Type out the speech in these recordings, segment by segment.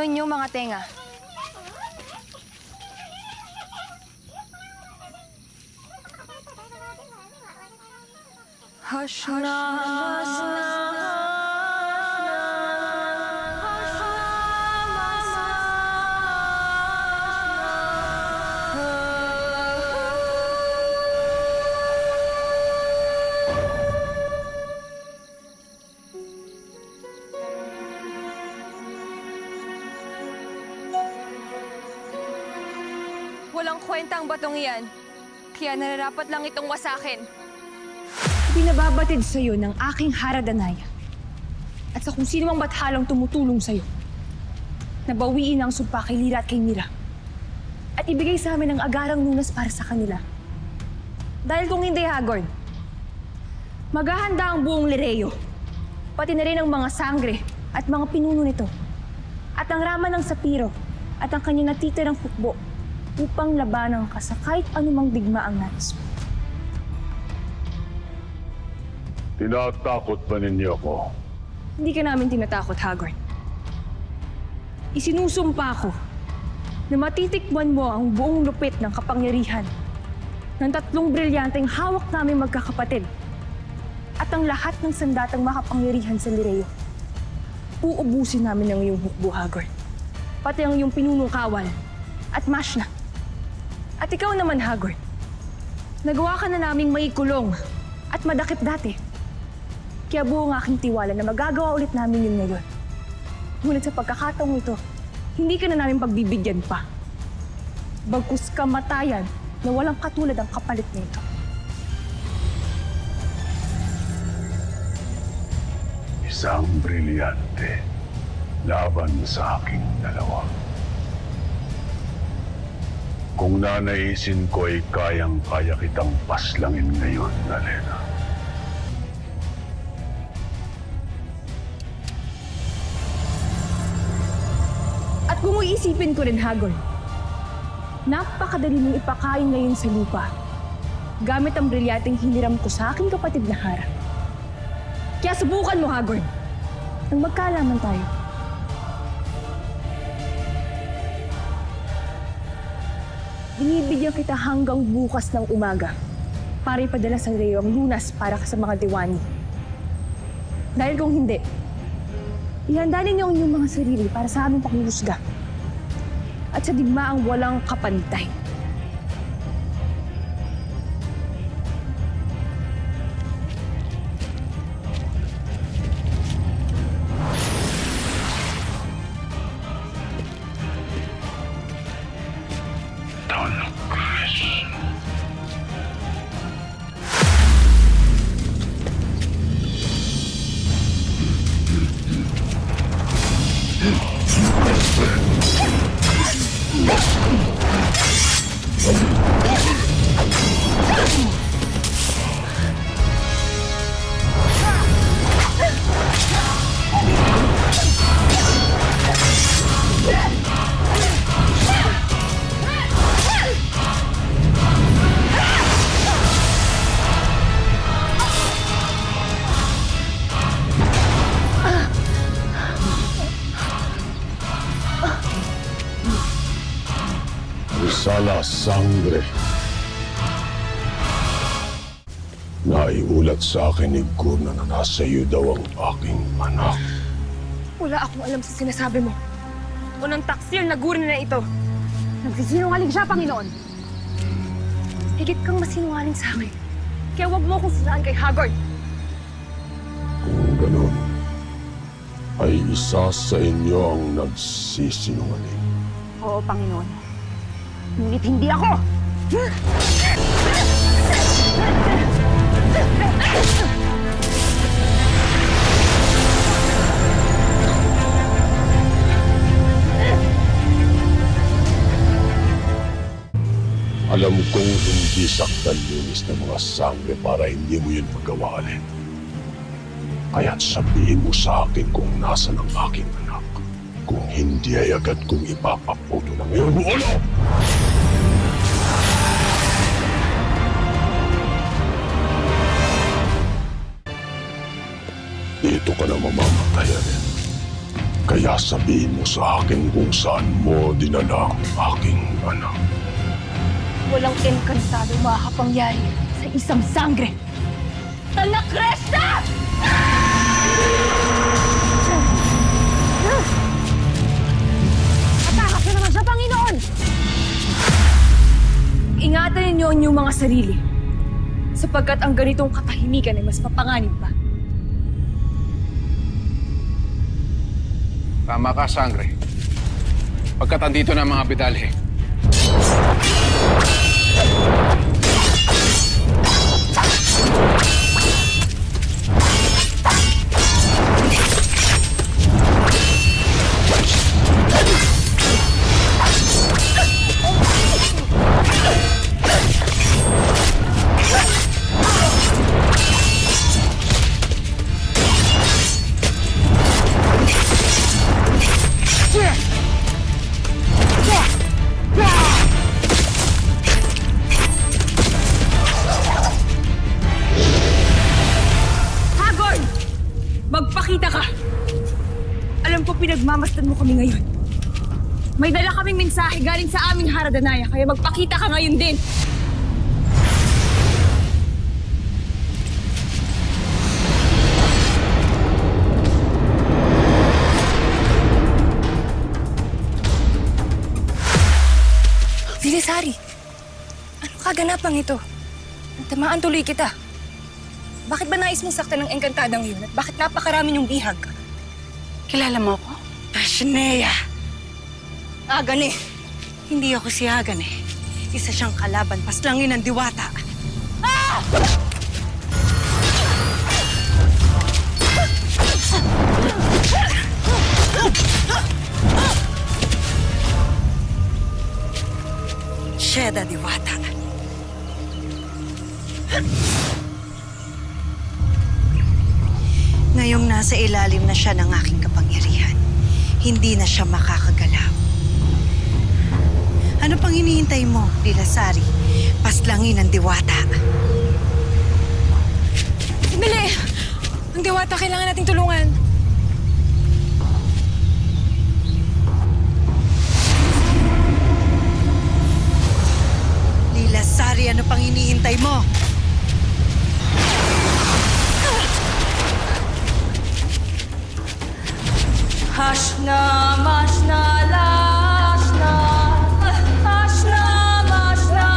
inyo mga tenga. Hush na, hush na. Walang kwenta ang batong iyan. Kaya nararapat lang itong wasakin. Binababatid sa'yo ng aking Haradanaya at sa kung sino mang bathalang tumutulong sa'yo na bawiin ang sumpa kay Lyra at kay Mira at ibigay sa amin ang agarang lunas para sa kanila. Dahil kung hindi, Hagorn, maghahanda ang buong Lireo, pati na rin ang mga sangre at mga pinuno nito at ang rama ng Sapiro at ang kanyang natitirang hukbo upang labanan ka sa kahit anumang digmaang nais mo. Tinatakot ba ninyo ako? Hindi ka namin tinatakot, Hagorn. Isinusumpa ko na matitikman mo ang buong lupit ng kapangyarihan ng 3 brilyanteng hawak namin magkakapatid at ang lahat ng sandatang makapangyarihan sa Lireo. Uubusin namin ang iyong hukbo, Hagorn. Pati ang iyong pinunong kawal at Mashna. At ikaw naman, Hagorn. Nagawa ka na naming maikulong at madakip dati. Kaya buong aking tiwala na magagawa ulit namin yun ngayon. Ngunit sa pagkakataong ito, hindi ka na namin pagbibigyan pa. Bagkus kamatayan na walang katulad ang kapalit nito. Isang brilyante laban sa aking dalawa. Kung nanaisin ko ay kayang-kaya kitang paslangin ngayon, Nalena. At kung iisipin ko rin, Hagorn, napakadali mong ipakain ngayon sa lupa gamit ang brilyanteng hiniram ko sa aking kapatid na Hara. Kaya subukan mo, Hagorn, nang magkaalaman tayo. Binibigyan kita hanggang bukas ng umaga para ipadala sa Lireo ang lunas para sa mga diwani. Dahil kung hindi, ihanda ninyo ang inyong mga sarili para sa aming panghuhusga at sa digmaang walang kapantay. Sala sangre. Naiulat sa akin ni Gurna na nasa iyo daw ang aking anak. Wala akong alam sa sinasabi mo. Unang taksil na guri na ito. Nagsisinungaling siya, Panginoon. Higit kang masinungaling sa akin. Kaya huwag mo akong siraan kay Hagorn. Kung ganun, ay isa sa inyo ang nagsisinungaling. Oo, Panginoon. Ngunit hindi ako! Alam kong hindi saktan linis ng mga sangre para hindi mo yun magawalin. Kaya't sabihin mo sa akin kung nasan ang aking anak. Kung hindi ay agad kong ipapaputo ng iyong ulo! Dito ka na mamamatay rin. Kaya sabihin mo sa akin kung saan mo dinala ang aking anak. Walang engkantado makakapangyari sa isang sangre. Talakresta! Atakas na naman siya, Panginoon! Ingatan ninyo ang inyong mga sarili, sapagkat ang ganitong katahimikan ay mas mapanganib pa. Tama ka, Sangre. Pagkat andito na ang mga bidalhe. Hagorn! Magpakita ka! Alam ko pinagmamasdan mo kami ngayon. May dala kaming mensahe galing sa aming Haradanaya, kaya magpakita ka ngayon din! Vilisari, anong kaganapang ito? Tamaan tuloy kita. Bakit ba nais mong saktan ng engkantadang yun? At bakit napakarami niyong bihag? Kilala mo ako? Tashnea. Agane. Hindi ako si Agane. Isa siyang kalaban, paslangin ng diwata. Sheda Diwata. Ngayong nasa ilalim na siya ng aking kapangyarihan, hindi na siya makakagalaw. Ano pang hinihintay mo, Lilasari? Paslangin ng diwata. Sandali! Ang diwata, kailangan nating tulungan. Lilasari, ano pang hinihintay mo? Hashna, mashna, lashna. Hashna, mashna,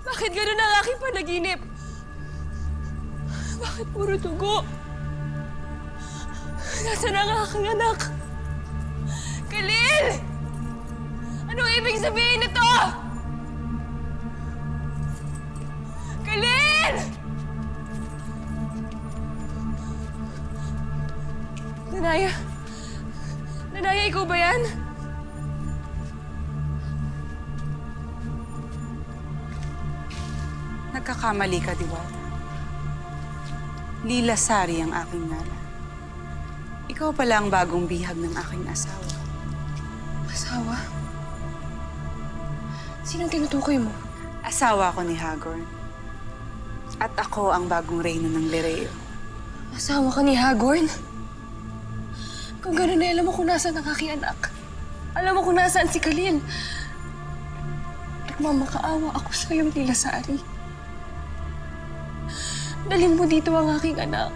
Bakit ganun ang aking panaginip? Bakit puro dugo? Nasaan ang aking anak? Khalil! Anong ibig sabihin nito? Khalil! Nanaya? Nanaya, ikaw ba yan? Nagkakamali ka, Diwata. Lilasari ang aking ngalan. Ikaw pala ang bagong bihag ng aking asawa. Asawa? Sinong tinutukoy mo? Asawa ko ni Hagorn. At ako ang bagong reyna ng Lireo. Asawa ka ni Hagorn? Kung gano'n na alam mo kung nasaan ang aking anak. Alam mo kung nasaan si Khalil. Nagmamakaawa ako sa iyong Lilasari. Dalhin mo dito ang aking anak.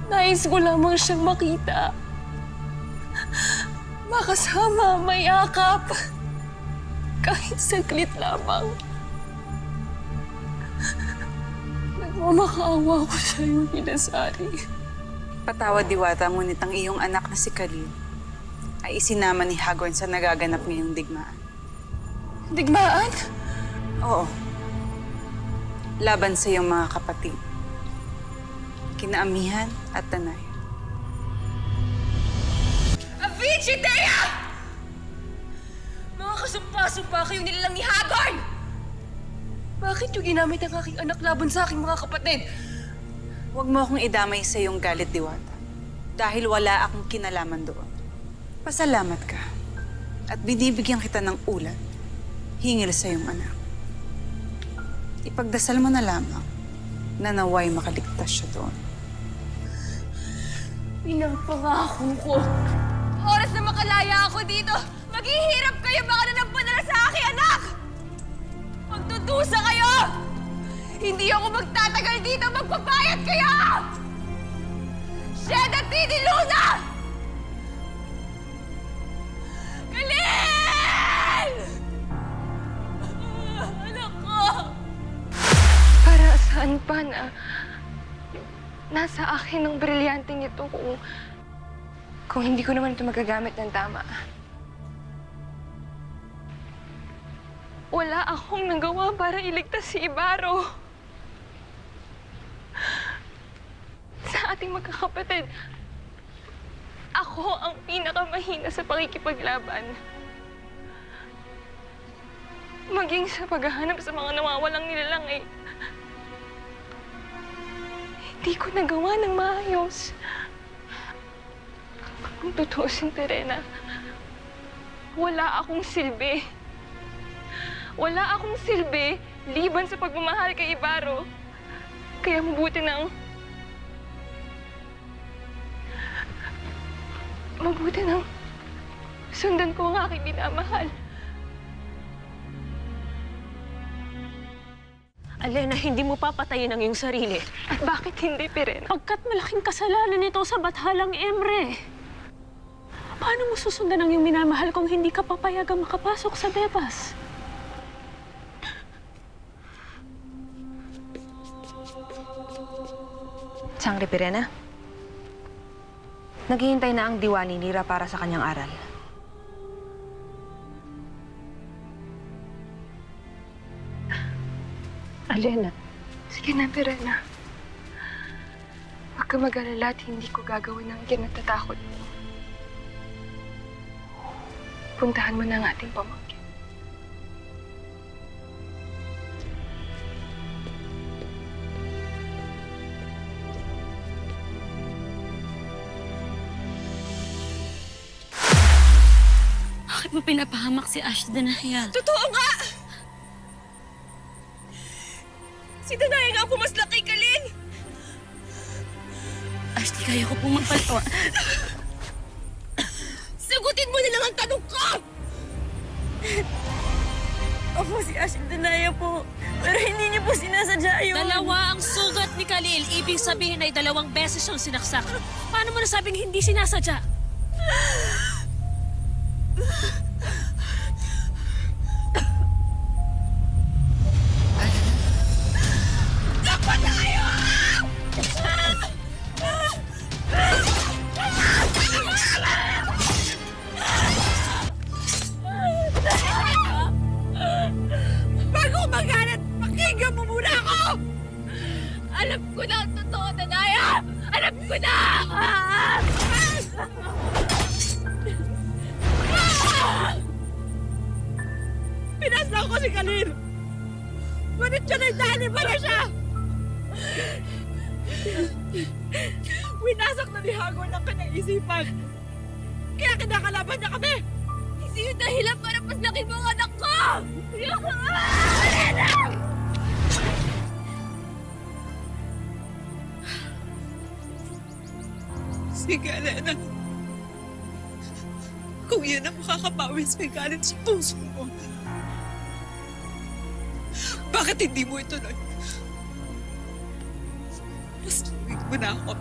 Nais ko lamang siyang makita. Makasama, mayakap. Kahit saglit lamang. Nagmamakaawa ko sa iyong Lilasari. Patawad, Diwata, ngunit ang iyong anak na si Khalil ay isinama ni Hagorn sa nagaganap ngayong digmaan. Digmaan? Oo. Laban sa iyong mga kapatid. Kina Amihan at Tanay. Avicii Dea! Mga kasumpa-sumpa kayo nilalang ni Hagorn! Bakit yung ginamit ang aking anak laban sa aking mga kapatid? Huwag mo akong idamay sa iyong galit, Diwata. Dahil wala akong kinalaman doon. Pasalamat ka. At binibigyan kita ng ulat hingil sa iyong anak. Ipagdasal mo na lamang na naway makaligtas siya doon. Pinapangako ko. Oras na makalaya ako dito, maghihirap kayo baka na nagpadala sa aking anak! Magtutusa kayo! Hindi ako magtatagal dito, magpapayat kayo! Shed at Titi Luna! Kalin! Anak ko! Para saan pa na nasa akin ang brilyanteng ito kung hindi ko naman ito magagamit ng tama. Wala akong nagawa para iligtas si Ibarro. Sa ating magkakapatid, ako ang pinakamahina sa pakikipaglaban. Maging sa paghahanap sa mga nawawalang nilalang hindi ko nagawa ng maayos. Kung tutuusin, Terena, wala akong silbi. Wala akong silbi liban sa pagmamahal kay Ibarro. Kaya mabuti nang sundan ko ang aking minamahal. Alena, hindi mo papatayin ang iyong sarili. At bakit hindi, Pirena? Pagkat malaking kasalanan ito sa Bathalang Emre. Paano mo susundan ang iyong minamahal kung hindi ka papayagang makapasok sa Bebas? Sangre Pirena, naghihintay na ang diwa ni Nira para sa kanyang aral. Alena, Sige na, Pirena. Huwag ka mag-alala at hindi ko gagawin ang kinatatakot mo. Puntahan mo na ang ating pamangkin. Bakit mo pinapahamak si Ashton na Hayal? Totoo nga! Si Danaya nga ang pumasla kay Kalin! Ashley, kaya ko pong magpalto. Sagutin mo na lang ang tanong ko! Opo, si Ashton Danaya po. Pero hindi niyo po sinasadya yun. Dalawa ang sugat ni Khalil. Ibig sabihin ay 2 beses siyang sinaksak. Paano mo nasabing hindi sinasadya? Bago magalit, pakinggan mo muna ako! Alam ko na ang totoo, Danaya! Alam ko na! Pinaslang ko si Khalil! Ngunit siya nagdali para siya! Winasak na ni Hagor ng kanyang isipan! Kaya kinakalaban niya kami! Hindi yung dahilan para paslakin mo ang anak ko! Sige, Alena. Kung yan ang makakapawis may galit sa puso mo, bakit hindi mo ituloy? Mas luwig mo na ako.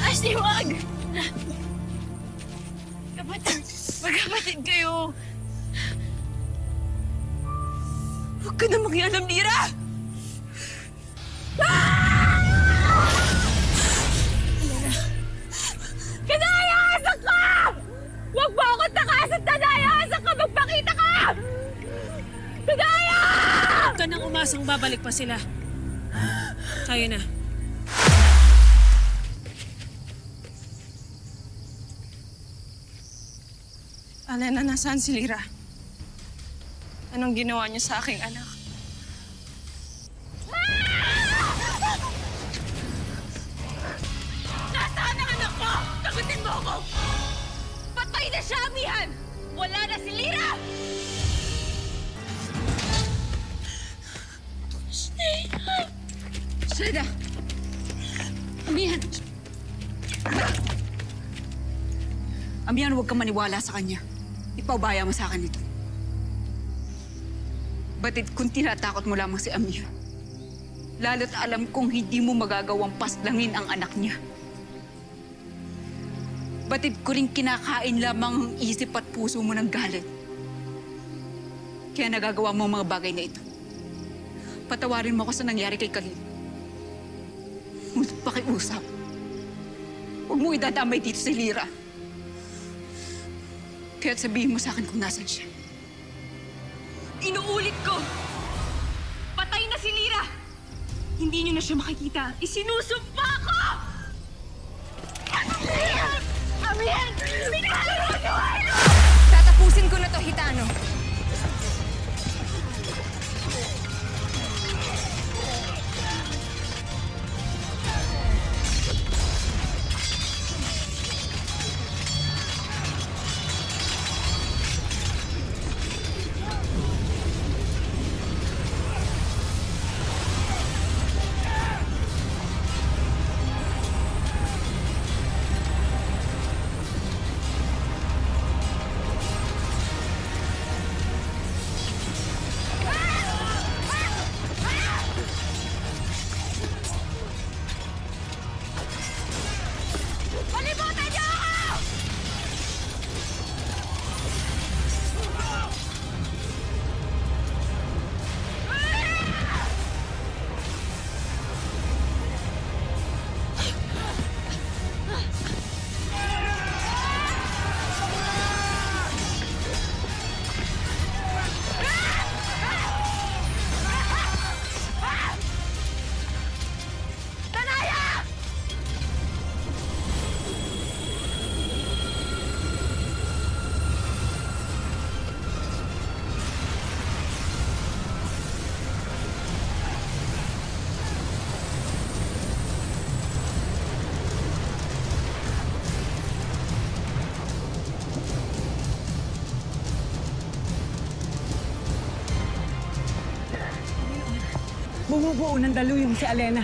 Ashley, wag! Magkapatid kayo! Huwag ka na mangialam, Nira! Danaya, asak ka! Huwag mo akong takasan, Danaya! Asak ka! Magpakita ka! Danaya! Huwag ka nang umasang babalik pa sila. Tayo na. Alena, nasaan si Lira? Anong ginawa niya sa aking anak? Si Lyra! Seda! Amihan! Amihan, huwag kang maniwala sa kanya. Ipaubaya mo sa akin ito. Batid kung tinatakot mo lamang si Amir, lalo't alam kong hindi mo magagawang paslangin ang anak niya. Batid ko rin kinakain lamang ang isip at puso mo ng galit. Kaya nagagawa mo ang mga bagay na ito. Patawarin mo ako sa nangyari kay Khalil. Ngunit pakiusap, huwag mo idadamay dito si Lyra. Kaya't sabihin mo sa akin kung nasan siya. Inuulit ko! Patay na si Lyra! Hindi niyo na siya makikita. Isinusumpa ko! Amihan! Tatapusin ko na to, Hitano. Palibutan niyo ako! Tanaya! Bumubuo ng daluyong si Alena.